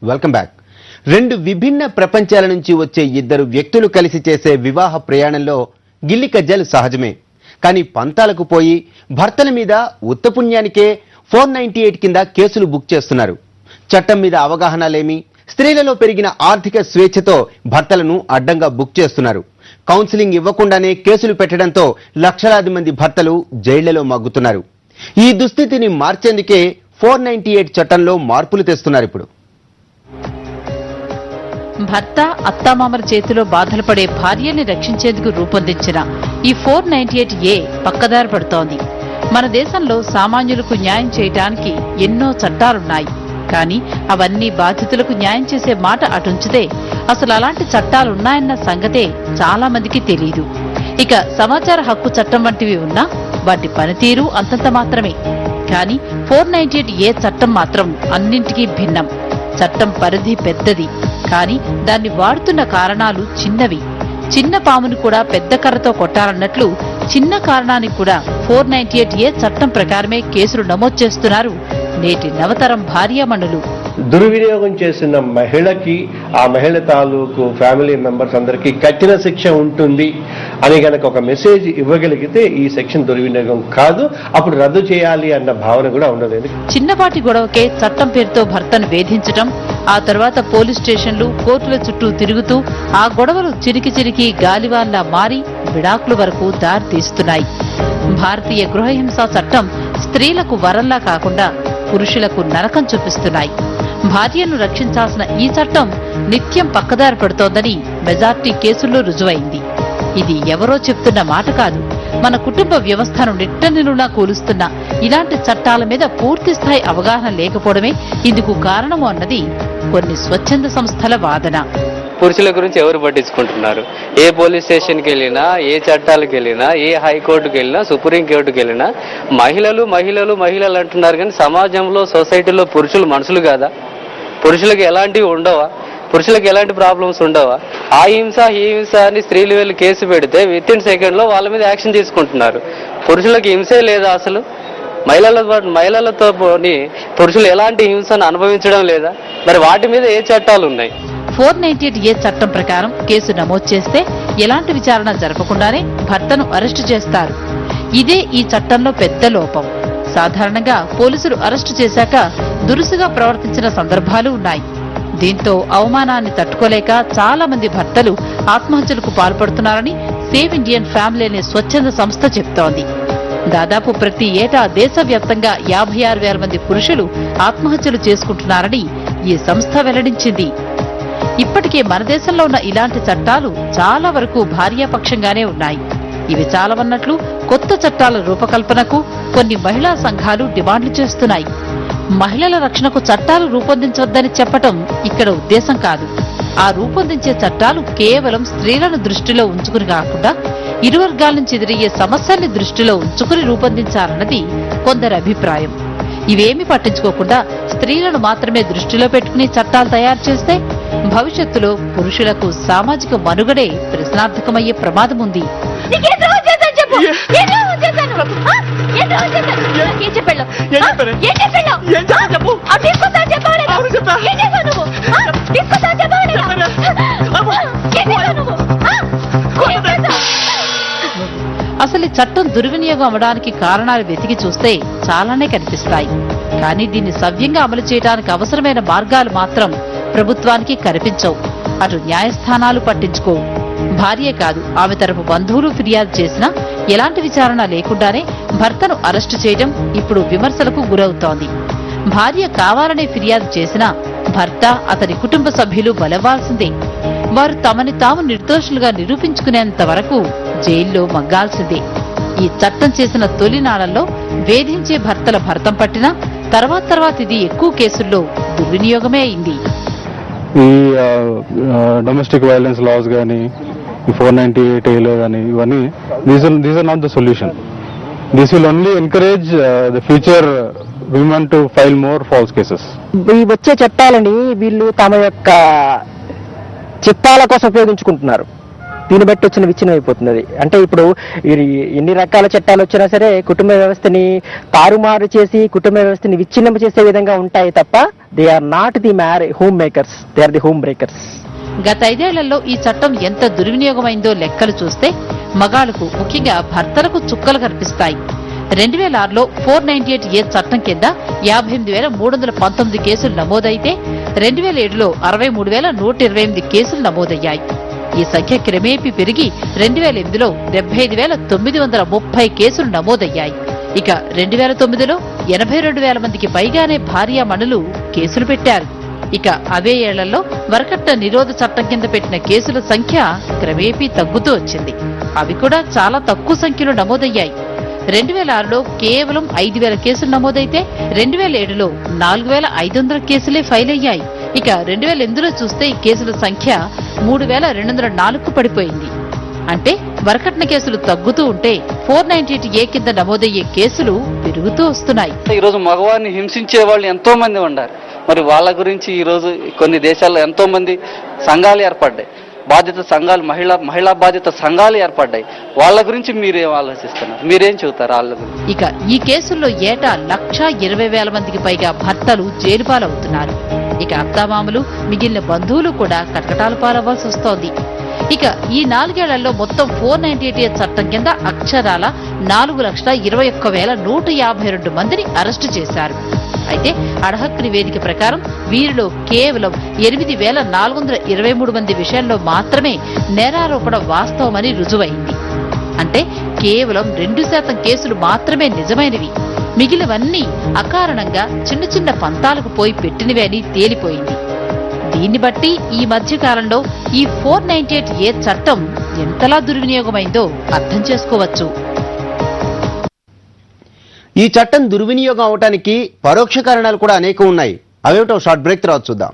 Welcome back. రెండు విభిన్న ప్రపంచాల నుంచి వచ్చే ఇద్దరు వ్యక్తులు కలిసి చేసే వివాహ ప్రయాణంలో గిల్లి కజ్జాలు సహజమే. కానీ పంతాలకు పోయి భర్తల మీద ఉత్తపుణ్యానికే 498 కింద కేసులు బుక్ చేస్తున్నారు. చట్టం మీద అవగాహన లేమి, స్త్రీలలో పెరిగిన ఆర్థిక స్వేచ్ఛతో భర్తలను అడ్డంగా బుక్ చేస్తున్నారు. కౌన్సిలింగ్ ఇవ్వకుండానే కేసులు పెట్టడంతో లక్షలాది మంది భర్తలు జైళ్లలో మగ్గుతున్నారు. ఈ దుస్థితిని మార్చేందుకే 498 చట్టంలో మార్పులు తెస్తున్నారు. ఇప్పుడు భర్త అత్తామామల చేతిలో బాధలు పడే భార్యల్ని రక్షించేందుకు రూపొందించిన ఈ 498A పక్కదారి పడుతోంది. మన దేశంలో సామాన్యులకు న్యాయం చేయడానికి ఎన్నో చట్టాలున్నాయి. కానీ అవన్నీ బాధితులకు న్యాయం చేసే మాట అటుంచితే అసలు అలాంటి చట్టాలున్నాయన్న సంగతే చాలా మందికి తెలీదు. ఇక సమాచార హక్కు చట్టం వంటివి ఉన్నా వాటి పనితీరు అంతంత మాత్రమే. కానీ 498A చట్టం మాత్రం అన్నింటికీ భిన్నం. చట్టం పరిధి పెద్దది, కానీ దాన్ని వాడుతున్న కారణాలు చిన్నవి. చిన్న పామును కూడా పెద్ద కర్రతో కొట్టాలన్నట్లు చిన్న కారణానికి కూడా 498A చట్టం ప్రకారమే కేసులు నమోదు చేస్తున్నారు నేటి నవతరం భార్యామణులు. దుర్వినియోగం చేసిన మహిళకి, ఆ మహిళ తాలూకు ఫ్యామిలీ మెంబర్స్ అందరికీ కఠిన శిక్ష ఉంటుంది అని గనక ఒక మెసేజ్ ఇవ్వగలిగితే ఈ సెక్షన్ దుర్వినియోగం కాదు, అప్పుడు రద్దు చేయాలి అన్న భావన కూడా ఉండలేదు. చిన్నపాటి గొడవకే చట్టం పేరుతో భర్తను వేధించటం, ఆ తర్వాత పోలీస్ స్టేషన్లు, కోర్టుల చుట్టూ తిరుగుతూ ఆ గొడవలు చిరికి గాలివాన్లా మారి విడాకుల వరకు దారితీస్తున్నాయి. భారతీయ గృహహింసా చట్టం స్త్రీలకు వరంలా కాకుండా పురుషులకు నరకం చూపిస్తున్నాయి. భార్యను రక్షించాల్సిన ఈ చట్టం నిత్యం పక్కదారి పడుతోందని మెజార్టీ కేసుల్లో రుజువైంది. ఇది ఎవరో చెప్తున్న మాట కాదు. మన కుటుంబ వ్యవస్థను నిట్టనిలునా కూలుస్తున్న ఇలాంటి చట్టాల మీద పూర్తిస్థాయి అవగాహన లేకపోవడమే ఇందుకు కారణము అన్నది కొన్ని స్వచ్ఛంద సంస్థల వాదన. పురుషుల గురించి ఎవరు పట్టించుకుంటున్నారు? ఏ పోలీస్ స్టేషన్కి వెళ్ళినా, ఏ చట్టాలకు వెళ్ళినా, ఏ హైకోర్టుకి వెళ్ళినా, సుప్రీంకోర్టుకి వెళ్ళినా మహిళలు మహిళలు మహిళలు అంటున్నారు. కానీ సమాజంలో, సొసైటీలో పురుషులు మనుషులు కాదా? పురుషులకు ఎలాంటివి ఉండవా? పురుషులకు ఎలాంటి ప్రాబ్లమ్స్ ఉండవా? ఆ హింస ఈ హింస అని స్త్రీలు వెళ్ళి కేసు పెడితే విత్ ఇన్ సెకండ్లో వాళ్ళ మీద యాక్షన్ తీసుకుంటున్నారు. పురుషులకు హింసే లేదా అసలు? మహిళలతో పురుషులు ఎలాంటి హింసను అనుభవించడం లేదా? మరి వాటి మీద ఏ చట్టాలు ఉన్నాయి? 498A చట్టం ప్రకారం కేసు నమోదు చేస్తే ఎలాంటి విచారణ జరపకుండానే భర్తను అరెస్టు చేస్తారు. ఇదే ఈ చట్టంలో పెద్ద లోపం. సాధారణంగా పోలీసులు అరెస్టు చేశాక దురుసుగా ప్రవర్తించిన సందర్భాలు ఉన్నాయి. దీంతో అవమానాన్ని తట్టుకోలేక చాలా మంది భర్తలు ఆత్మహత్యలకు పాల్పడుతున్నారని సేవ్ ఇండియన్ ఫ్యామిలీ అనే స్వచ్ఛంద సంస్థ చెప్తోంది. దాదాపు ప్రతి ఏటా దేశవ్యాప్తంగా 56,000 మంది పురుషులు ఆత్మహత్యలు చేసుకుంటున్నారని ఈ సంస్థ వెల్లడించింది. ఇప్పటికే మన దేశంలో ఉన్న ఇలాంటి చట్టాలు చాలా వరకు భార్యాపక్షంగానే ఉన్నాయి. ఇవి చాలవన్నట్లు కొత్త చట్టాల రూపకల్పనకు కొన్ని మహిళా సంఘాలు డిమాండ్లు చేస్తున్నాయి. మహిళల రక్షణకు చట్టాలు రూపొందించవద్దని చెప్పటం ఇక్కడ ఉద్దేశం కాదు. ఆ రూపొందించే చట్టాలు కేవలం స్త్రీలను దృష్టిలో ఉంచుకుని కాకుండా ఇరు వర్గాల నుంచి ఎదురయ్యే సమస్యల్ని దృష్టిలో ఉంచుకుని రూపొందించాలన్నది కొందరి అభిప్రాయం. ఇవేమీ పట్టించుకోకుండా స్త్రీలను మాత్రమే దృష్టిలో పెట్టుకుని చట్టాలు తయారు చేస్తే భవిష్యత్తులో పురుషులకు సామాజిక మనుగడే ప్రశ్నార్థకమయ్యే ప్రమాదం ఉంది. అసలు ఈ చట్టం దుర్వినియోగం అవడానికి కారణాలు వెతికి చూస్తే చాలానే కనిపిస్తాయి. కానీ దీన్ని సవ్యంగా అమలు చేయడానికి అవసరమైన మార్గాలు మాత్రం ప్రభుత్వానికి కనిపించవు. అటు న్యాయస్థానాలు పట్టించుకోవు. భార్యే కాదు, ఆమె తరపు బంధువులు ఫిర్యాదు చేసినా ఎలాంటి విచారణ లేకుండానే భర్తను అరెస్టు చేయడం ఇప్పుడు విమర్శలకు గురవుతోంది. భార్య కావాలనే ఫిర్యాదు చేసినా భర్త, అతని కుటుంబ సభ్యులు బలవ్వాల్సిందే. వారు తమని తాము నిర్దోషులుగా నిరూపించుకునేంత వరకు జైల్లో మగ్గాల్సిందే. ఈ చట్టం చేసిన తొలినాళ్లలో వేధించే భర్తల భర్తం పట్టినా తర్వాత ఇది ఎక్కువ కేసుల్లో దుర్వినియోగమే అయింది. ఈ డొమెస్టిక్ వైలెన్స్ లాస్ కానీ, 498A కానీ, ఇవన్నీ these are not the solution. This will only encourage the future women to file more false cases. ఈ వచ్చే చట్టాలని వీళ్ళు తమ యొక్క చిత్తాల కోసం ఉపయోగించుకుంటున్నారు. దీన్ని బట్టి వచ్చిన విచ్ఛిన్నం అయిపోతుంది అది. అంటే ఇప్పుడు ఎన్ని రకాల చట్టాలు వచ్చినా సరే కుటుంబ వ్యవస్థని తారుమారు చేసి కుటుంబ వ్యవస్థని విచ్ఛిన్నం చేసే విధంగా ఉంటాయి తప్ప they are not the home makers, they are the home breakers. గత 5 ఏళ్లలో ఈ చట్టం ఎంత దుర్వినియోగమైందో లెక్కలు చూస్తే మగాళ్లకు, ముఖ్యంగా భర్తలకు చుక్కలు కనిపిస్తాయి. 2006లో 498A చట్టం కింద 58,319 కేసులు నమోదైతే 2007లో 63,128 కేసులు నమోదయ్యాయి. ఈ సంఖ్య క్రమేపీ పెరిగి 2008లో 75,930 కేసులు నమోదయ్యాయి. ఇక 2009లో 82,000 మందికి పైగానే భార్యామణులు కేసులు పెట్టారు. ఇక అవే ఏళ్లలో వరకట్న నిరోధ చట్టం కింద పెట్టిన కేసుల సంఖ్య క్రమేపీ తగ్గుతూ వచ్చింది. అవి కూడా చాలా తక్కువ సంఖ్యలో నమోదయ్యాయి. 2006లో కేవలం 5,000 కేసులు నమోదైతే 2007లో 4,500 కేసులే ఫైల్ అయ్యాయి. ఇక 2008లో చూస్తే ఈ కేసుల సంఖ్య 3,204కు పడిపోయింది. అంటే వరకట్న కేసులు తగ్గుతూ ఉంటే 498A కింద నమోదయ్యే కేసులు పెరుగుతూ వస్తున్నాయి. ఈరోజు మగవారిని హింసించే వాళ్ళు ఎంతో మంది ఉన్నారు. మరి వాళ్ళ గురించి ఈరోజు కొన్ని దేశాల్లో ఎంతో మంది సంఘాలు ఏర్పడ్డాయి, బాధ్యత సంఘాలు, మహిళా బాధ్యత సంఘాలు ఏర్పడ్డాయి. వాళ్ళ గురించి మీరేం ఆలోచిస్తున్నారు, మీరేం చెబుతారు వాళ్ళ గురించి? ఇక ఈ కేసుల్లో ఏటా 1,20,000 మందికి పైగా భర్తలు జైలు పాలవుతున్నారు. ఇక అత్తామామలు, మిగిలిన బంధువులు కూడా కటకటాల పాలవ్వాల్సి వస్తోంది. ఇక ఈ 4 ఏళ్లలో మొత్తం 498A చట్టం కింద అక్షరాల 4,21,152 మందిని అరెస్టు చేశారు. అయితే అర్హక్ నివేదిక ప్రకారం వీరిలో కేవలం 8,423 మంది విషయంలో మాత్రమే నేరారోపణ వాస్తవమని రుజువైంది. అంటే కేవలం 2% కేసులు మాత్రమే నిజమైనవి, మిగిలినవన్నీ అకారణంగా చిన్న చిన్న పంతాలకు పోయి పెట్టినవే అని తేలిపోయింది. దీన్ని బట్టి ఈ మధ్య కాలంలో ఈ 498A చట్టం ఎంతలా దుర్వినియోగమైందో అర్థం చేసుకోవచ్చు. ఈ చట్టం దుర్వినియోగం అవటానికి పరోక్ష కారణాలు కూడా అనేకం ఉన్నాయి. అవేమిటో షార్ట్ బ్రేక్ తర్వాత చూద్దాం.